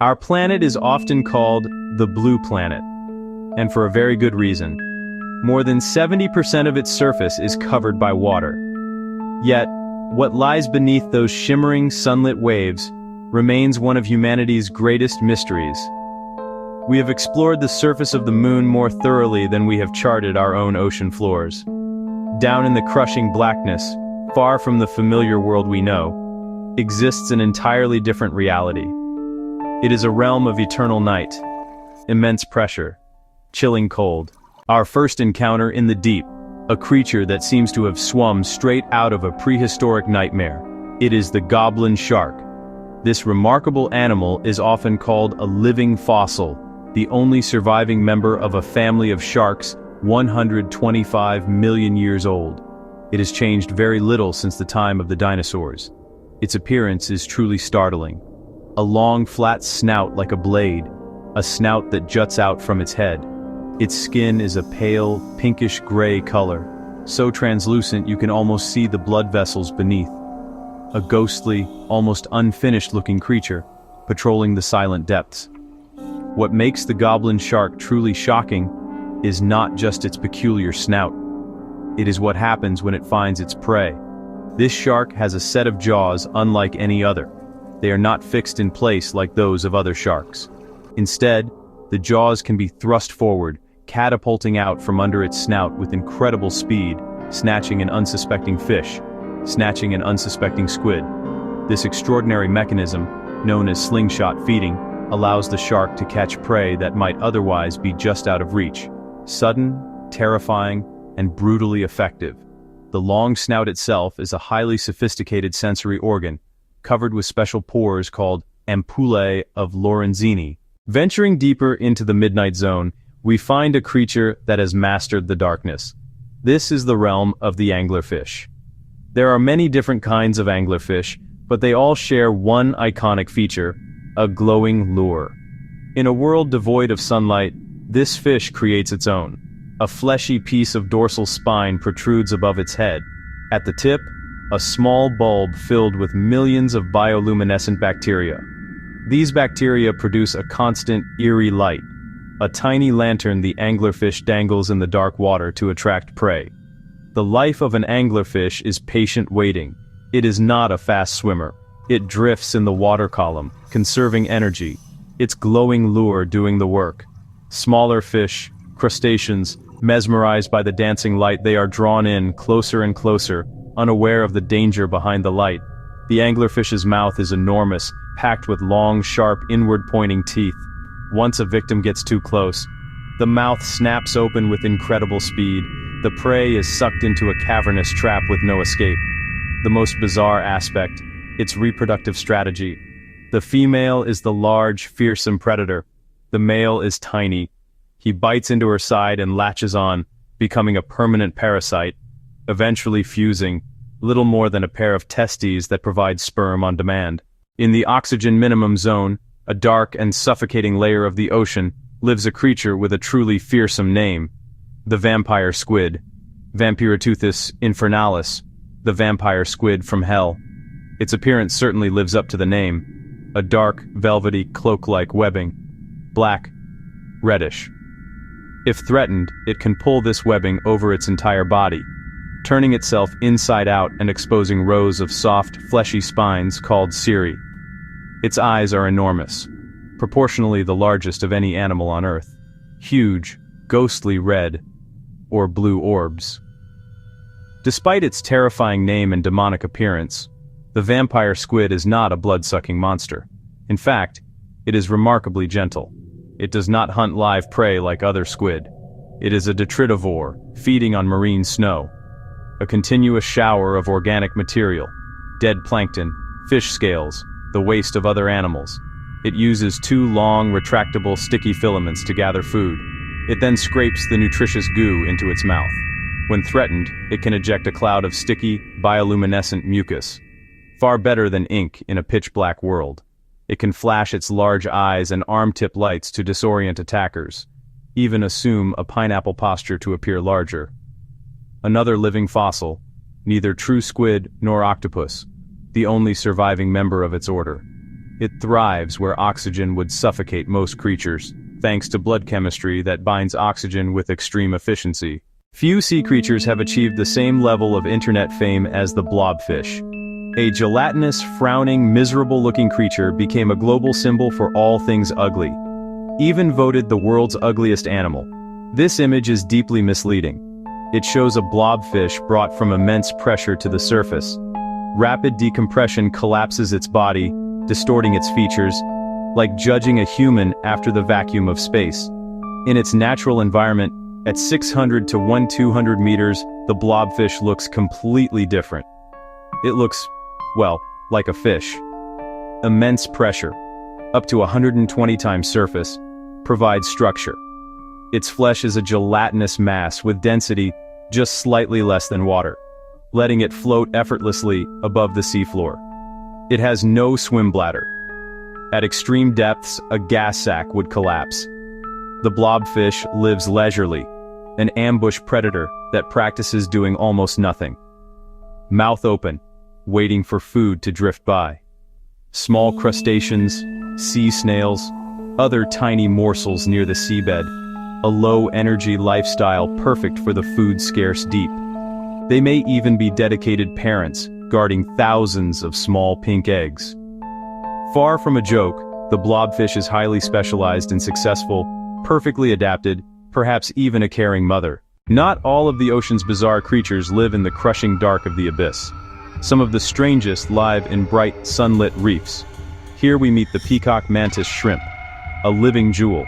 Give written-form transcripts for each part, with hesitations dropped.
Our planet is often called the blue planet, and for a very good reason. More than 70% of its surface is covered by water. Yet, what lies beneath those shimmering sunlit waves remains one of humanity's greatest mysteries. We have explored the surface of the moon more thoroughly than we have charted our own ocean floors. Down in the crushing blackness, far from the familiar world we know, exists an entirely different reality. It is a realm of eternal night, immense pressure, chilling cold. Our first encounter in the deep, a creature that seems to have swum straight out of a prehistoric nightmare. It is the goblin shark. This remarkable animal is often called a living fossil, the only surviving member of a family of sharks 125 million years old. It has changed very little since the time of the dinosaurs. Its appearance is truly startling. A long, flat snout like a blade, a snout that juts out from its head. Its skin is a pale, pinkish-gray color, so translucent you can almost see the blood vessels beneath. A ghostly, almost unfinished-looking creature, patrolling the silent depths. What makes the goblin shark truly shocking is not just its peculiar snout. It is what happens when it finds its prey. This shark has a set of jaws unlike any other. They are not fixed in place like those of other sharks. Instead, the jaws can be thrust forward, catapulting out from under its snout with incredible speed, snatching an unsuspecting fish, snatching an unsuspecting squid. This extraordinary mechanism, known as slingshot feeding, allows the shark to catch prey that might otherwise be just out of reach. Sudden, terrifying, and brutally effective. The long snout itself is a highly sophisticated sensory organ, covered with special pores called ampullae of Lorenzini. Venturing deeper into the midnight zone, we find a creature that has mastered the darkness. This is the realm of the anglerfish. There are many different kinds of anglerfish, but they all share one iconic feature, a glowing lure. In a world devoid of sunlight, this fish creates its own. A fleshy piece of dorsal spine protrudes above its head. At the tip, a small bulb filled with millions of bioluminescent bacteria. These bacteria produce a constant, eerie light, a tiny lantern the anglerfish dangles in the dark water to attract prey. The life of an anglerfish is patient waiting. It is not a fast swimmer. It drifts in the water column, conserving energy, its glowing lure doing the work. Smaller fish, crustaceans, mesmerized by the dancing light, they are drawn in closer and closer, unaware of the danger behind the light. The anglerfish's mouth is enormous, packed with long, sharp, inward-pointing teeth. Once a victim gets too close, the mouth snaps open with incredible speed. The prey is sucked into a cavernous trap with no escape. The most bizarre aspect, its reproductive strategy. The female is the large, fearsome predator. The male is tiny. He bites into her side and latches on, becoming a permanent parasite, eventually fusing, little more than a pair of testes that provide sperm on demand. In the oxygen minimum zone, a dark and suffocating layer of the ocean, lives a creature with a truly fearsome name, the vampire squid, Vampiroteuthis infernalis, the vampire squid from hell. Its appearance certainly lives up to the name, a dark, velvety, cloak-like webbing, black, reddish. If threatened, it can pull this webbing over its entire body, turning itself inside out and exposing rows of soft, fleshy spines called cirri. Its eyes are enormous, proportionally the largest of any animal on Earth. Huge, ghostly red, or blue orbs. Despite its terrifying name and demonic appearance, the vampire squid is not a blood-sucking monster. In fact, it is remarkably gentle. It does not hunt live prey like other squid. It is a detritivore, feeding on marine snow. A continuous shower of organic material, dead plankton, fish scales, the waste of other animals. It uses two long, retractable, sticky filaments to gather food. It then scrapes the nutritious goo into its mouth. When threatened, it can eject a cloud of sticky, bioluminescent mucus. Far better than ink in a pitch-black world. It can flash its large eyes and arm-tip lights to disorient attackers, even assume a pineapple posture to appear larger. Another living fossil, neither true squid nor octopus, the only surviving member of its order. It thrives where oxygen would suffocate most creatures, thanks to blood chemistry that binds oxygen with extreme efficiency. Few sea creatures have achieved the same level of internet fame as the blobfish. A gelatinous, frowning, miserable-looking creature became a global symbol for all things ugly. Even voted the world's ugliest animal. This image is deeply misleading. It shows a blobfish brought from immense pressure to the surface. Rapid decompression collapses its body, distorting its features, like judging a human after the vacuum of space. In its natural environment, at 600 to 1,200 meters, the blobfish looks completely different. It looks, well, like a fish. Immense pressure, up to 120 times surface, provides structure. Its flesh is a gelatinous mass with density just slightly less than water, letting it float effortlessly above the seafloor. It has no swim bladder. At extreme depths, a gas sac would collapse. The blobfish lives leisurely, an ambush predator that practices doing almost nothing. Mouth open, waiting for food to drift by. Small crustaceans, sea snails, other tiny morsels near the seabed, a low-energy lifestyle perfect for the food-scarce deep. They may even be dedicated parents, guarding thousands of small pink eggs. Far from a joke, the blobfish is highly specialized and successful, perfectly adapted, perhaps even a caring mother. Not all of the ocean's bizarre creatures live in the crushing dark of the abyss. Some of the strangest live in bright, sunlit reefs. Here we meet the peacock mantis shrimp, a living jewel,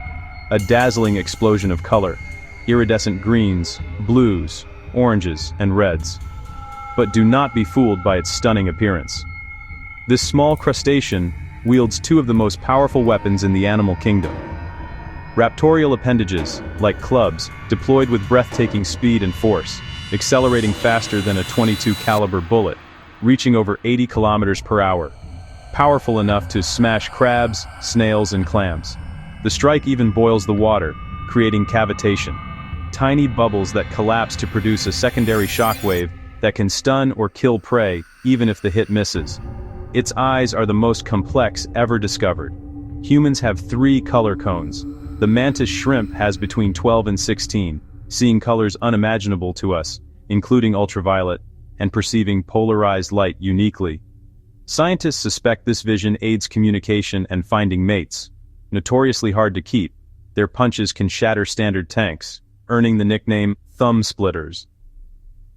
a dazzling explosion of color, iridescent greens, blues, oranges, and reds. But do not be fooled by its stunning appearance. This small crustacean wields two of the most powerful weapons in the animal kingdom. Raptorial appendages, like clubs, deployed with breathtaking speed and force, accelerating faster than a .22 caliber bullet, reaching over 80 kilometers per hour. Powerful enough to smash crabs, snails, and clams. The strike even boils the water, creating cavitation. Tiny bubbles that collapse to produce a secondary shockwave that can stun or kill prey, even if the hit misses. Its eyes are the most complex ever discovered. Humans have 3 color cones. The mantis shrimp has between 12 and 16, seeing colors unimaginable to us, including ultraviolet, and perceiving polarized light uniquely. Scientists suspect this vision aids communication and finding mates. Notoriously hard to keep, their punches can shatter standard tanks, earning the nickname thumb splitters.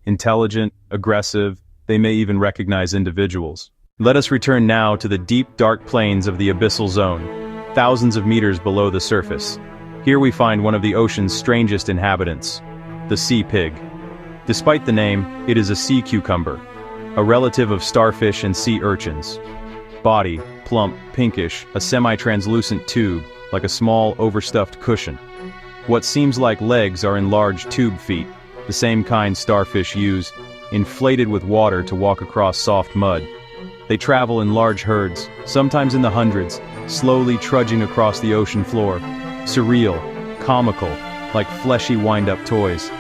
Intelligent, aggressive, they may even recognize individuals. Let us return now to the deep, dark plains of the abyssal zone, thousands of meters below the surface. Here we find one of the ocean's strangest inhabitants, the sea pig. Despite the name, it is a sea cucumber, a relative of starfish and sea urchins. Body, plump, pinkish, a semi-translucent tube, like a small, overstuffed cushion. What seems like legs are enlarged tube feet, the same kind starfish use, inflated with water to walk across soft mud. They travel in large herds, sometimes in the hundreds, slowly trudging across the ocean floor. Surreal, comical, like fleshy wind-up toys.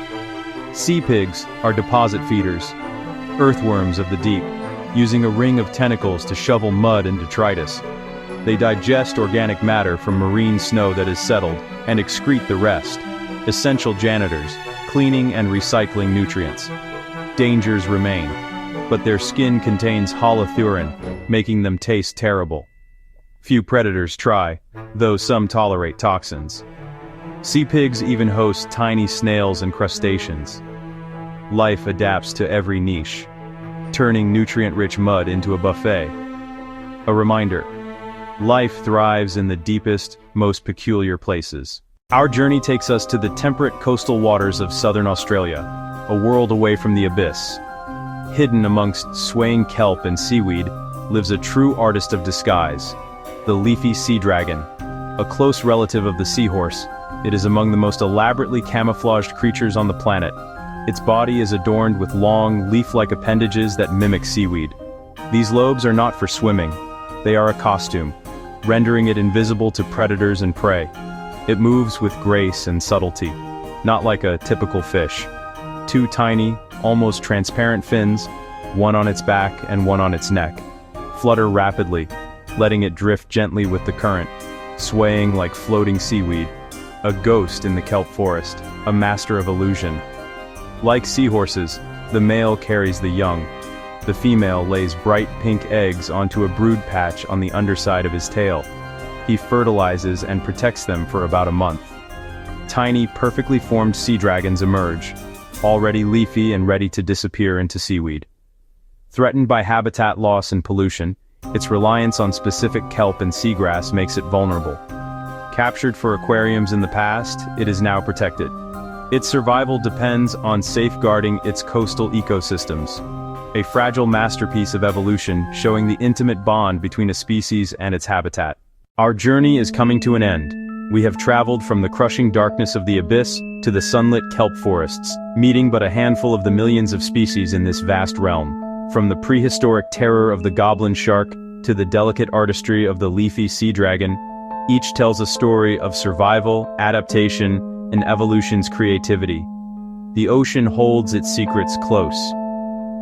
Sea pigs are deposit feeders, earthworms of the deep, using a ring of tentacles to shovel mud and detritus. They digest organic matter from marine snow that is settled, and excrete the rest. Essential janitors, cleaning and recycling nutrients. Dangers remain, but their skin contains holothurine, making them taste terrible. Few predators try, though some tolerate toxins. Sea pigs even host tiny snails and crustaceans. Life adapts to every niche, turning nutrient-rich mud into a buffet. A reminder, life thrives in the deepest, most peculiar places. Our journey takes us to the temperate coastal waters of southern Australia, a world away from the abyss. Hidden amongst swaying kelp and seaweed lives a true artist of disguise, the leafy sea dragon. A close relative of the seahorse, it is among the most elaborately camouflaged creatures on the planet. Its body is adorned with long, leaf-like appendages that mimic seaweed. These lobes are not for swimming. They are a costume, rendering it invisible to predators and prey. It moves with grace and subtlety, not like a typical fish. 2 tiny, almost transparent fins, one on its back and one on its neck, flutter rapidly, letting it drift gently with the current, swaying like floating seaweed. A ghost in the kelp forest, a master of illusion. Like seahorses, the male carries the young. The female lays bright pink eggs onto a brood patch on the underside of his tail. He fertilizes and protects them for about a month. Tiny, perfectly formed sea dragons emerge, already leafy and ready to disappear into seaweed. Threatened by habitat loss and pollution, its reliance on specific kelp and seagrass makes it vulnerable. Captured for aquariums in the past, it is now protected. Its survival depends on safeguarding its coastal ecosystems. A fragile masterpiece of evolution showing the intimate bond between a species and its habitat. Our journey is coming to an end. We have traveled from the crushing darkness of the abyss to the sunlit kelp forests, meeting but a handful of the millions of species in this vast realm. From the prehistoric terror of the goblin shark to the delicate artistry of the leafy sea dragon, each tells a story of survival, adaptation, and evolution's creativity. The ocean holds its secrets close.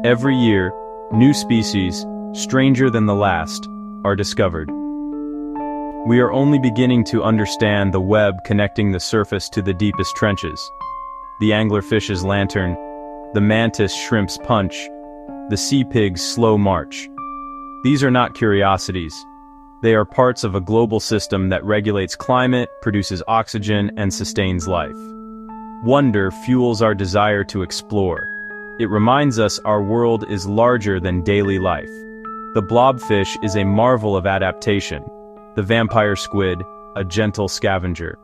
Every year, new species, stranger than the last, are discovered. We are only beginning to understand the web connecting the surface to the deepest trenches. The anglerfish's lantern, the mantis shrimp's punch, the sea pig's slow march. These are not curiosities. They are parts of a global system that regulates climate, produces oxygen, and sustains life. Wonder fuels our desire to explore. It reminds us our world is larger than daily life. The blobfish is a marvel of adaptation. The vampire squid, a gentle scavenger.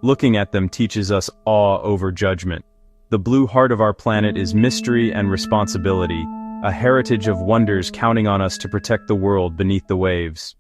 Looking at them teaches us awe over judgment. The blue heart of our planet is mystery and responsibility, a heritage of wonders counting on us to protect the world beneath the waves.